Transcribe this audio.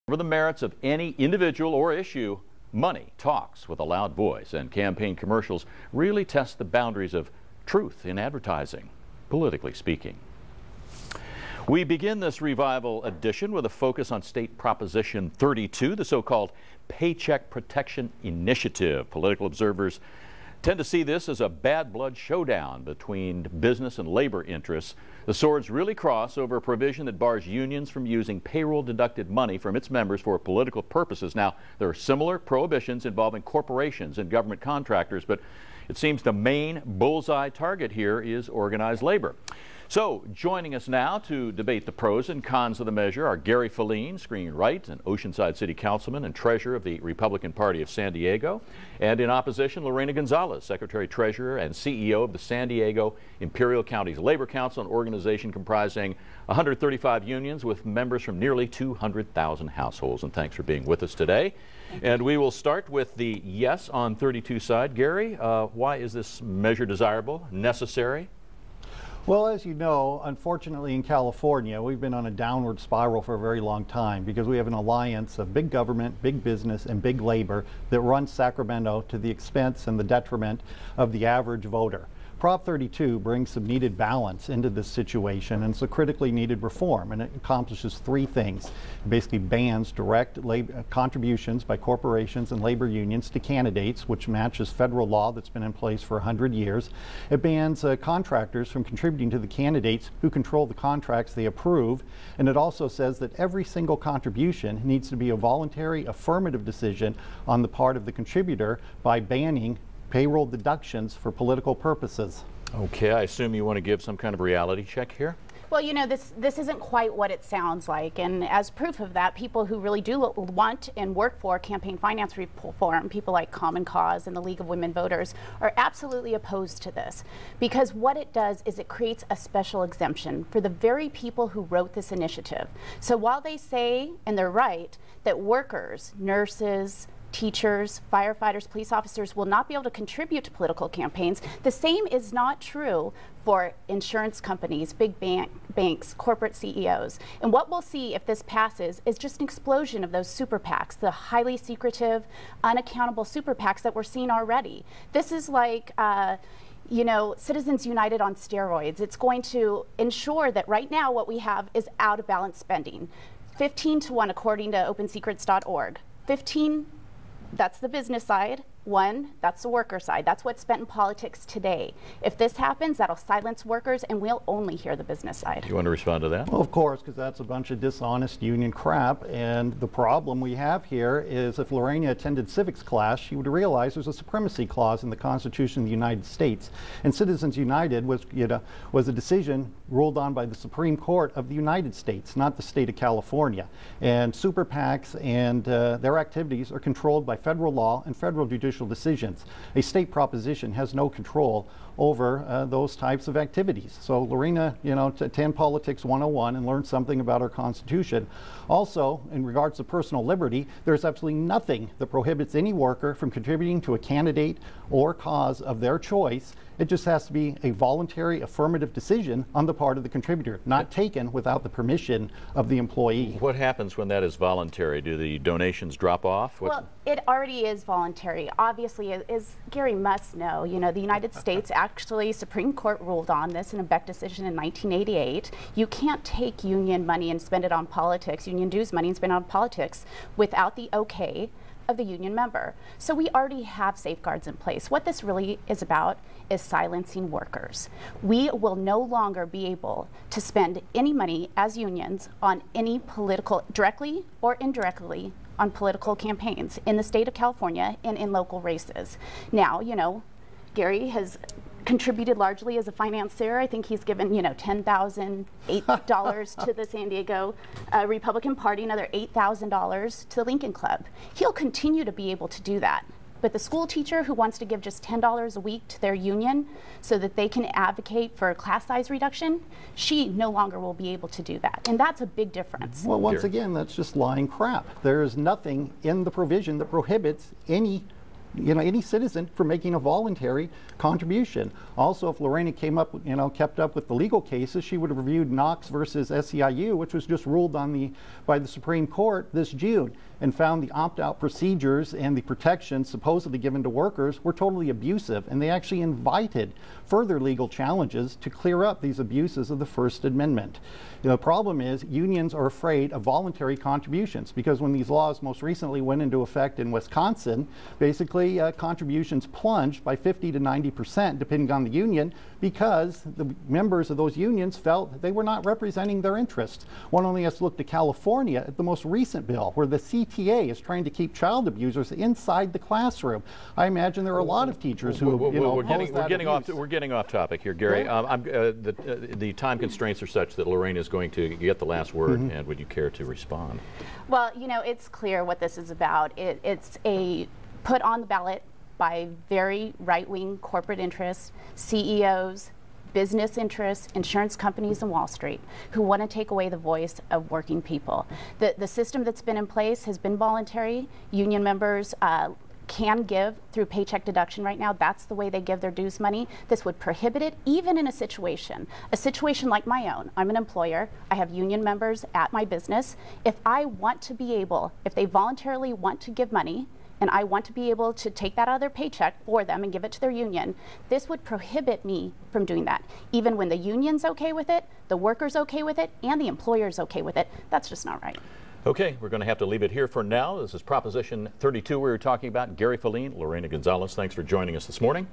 Over the merits of any individual or issue, money talks with a loud voice, and campaign commercials really test the boundaries of truth in advertising, politically speaking. We begin this revival edition with a focus on State Proposition 32, the so-called Paycheck Protection Initiative. Political observers tend to see this as a bad blood showdown between business and labor interests. The swords really cross over a provision that bars unions from using payroll-deducted money from its members for political purposes. Now, there are similar prohibitions involving corporations and government contractors, but it seems the main bullseye target here is organized labor. So, joining us now to debate the pros and cons of the measure are Gary Felien, screen right, and Oceanside City Councilman and Treasurer of the Republican Party of San Diego. And in opposition, Lorena Gonzalez, Secretary Treasurer and CEO of the San Diego Imperial County's Labor Council, an organization comprising 135 unions with members from nearly 200,000 households. And thanks for being with us today. And we will start with the yes on 32 side. Gary, why is this measure desirable, necessary? Well, as you know, unfortunately in California, we've been on a downward spiral for a very long time because we have an alliance of big government, big business, and big labor that runs Sacramento to the expense and the detriment of the average voter. Prop 32 brings some needed balance into this situation, and it's a critically needed reform, and it accomplishes three things. It basically bans direct contributions by corporations and labor unions to candidates, which matches federal law that's been in place for 100 years. It bans contractors from contributing to the candidates who control the contracts they approve, and it also says that every single contribution needs to be a voluntary affirmative decision on the part of the contributor by banning payroll deductions for political purposes. Okay, I assume you want to give some kind of reality check here? Well, you know, this isn't quite what it sounds like, and as proof of that, people who really do want and work for campaign finance reform, people like Common Cause and the League of Women Voters, are absolutely opposed to this, because what it does is it creates a special exemption for the very people who wrote this initiative. So while they say, and they're right, that workers, nurses, teachers, firefighters, police officers will not be able to contribute to political campaigns, the same is not true for insurance companies, big banks, corporate CEOs. And what we'll see if this passes is just an explosion of those super PACs, the highly secretive, unaccountable super PACs that we're seeing already. This is like you know, Citizens United on steroids. It's going to ensure that right now what we have is out of balance spending. 15-1 according to opensecrets.org. 15, that's the business side. 1, that's the worker side. That's what's spent in politics today. If this happens, that'll silence workers, and we'll only hear the business side. Do you want to respond to that? Well, of course, because that's a bunch of dishonest union crap. And the problem we have here is if Lorena attended civics class, she would realize there's a supremacy clause in the Constitution of the United States. And Citizens United was a decision ruled on by the Supreme Court of the United States, not the state of California. And super PACs and their activities are controlled by federal law and federal judicial decisions. A state proposition has no control over those types of activities. So Lorena, you know, to attend Politics 101 and learn something about our Constitution. Also, in regards to personal liberty, there's absolutely nothing that prohibits any worker from contributing to a candidate or cause of their choice. It just has to be a voluntary affirmative decision on the part of the contributor, not taken without the permission of the employee. What happens when that is voluntary? Do the donations drop off? Well, it already is voluntary. Obviously, as Gary must know, you know, the United States actually, Supreme Court ruled on this in a Beck decision in 1988. You can't take union money and spend it on politics, union dues money and spend it on politics without the okay of the union member. So we already have safeguards in place. What this really is about is silencing workers. We will no longer be able to spend any money as unions on any political, directly or indirectly, on political campaigns in the state of California and in local races. Now, you know, Gary has contributed largely as a financier. I think he's given, you know, $10,008 to the San Diego Republican Party, another $8,000 to the Lincoln Club. He'll continue to be able to do that. But the school teacher who wants to give just $10 a week to their union so that they can advocate for a class size reduction, she no longer will be able to do that. And that's a big difference. Well, once again, that's just lying crap. There is nothing in the provision that prohibits any any citizen from making a voluntary contribution. Also, if Lorena kept up with the legal cases, she would have reviewed Knox versus SEIU, which was just ruled on by the Supreme Court this June, and found the opt-out procedures and the protections supposedly given to workers were totally abusive, and they actually invited further legal challenges to clear up these abuses of the First Amendment. The problem is unions are afraid of voluntary contributions, because when these laws most recently went into effect in Wisconsin, basically contributions plunged by 50 to 90% depending on the union, because the members of those unions felt that they were not representing their interests. One only has to look to California at the most recent bill where the CTA is trying to keep child abusers inside the classroom. I imagine there are a lot of teachers who we're getting off topic here, Gary. The time constraints are such that Lorena is going to get the last word, and would you care to respond? Well, it's clear what this is about. It's a put on the ballot by very right-wing corporate interests, CEOs, business interests, insurance companies, and Wall Street, who want to take away the voice of working people. The system that's been in place has been voluntary. Union members can give through paycheck deduction right now. That's the way they give their dues money. This would prohibit it even in a situation like my own. I'm an employer. I have union members at my business. If they voluntarily want to give money, and I want to be able to take that out of their paycheck for them and give it to their union, this would prohibit me from doing that. Even when the union's okay with it, the worker's okay with it, and the employer's okay with it, that's just not right. Okay, we're going to have to leave it here for now. This is Proposition 32 we were talking about. Gary Felien, Lorena Gonzalez, thanks for joining us this morning.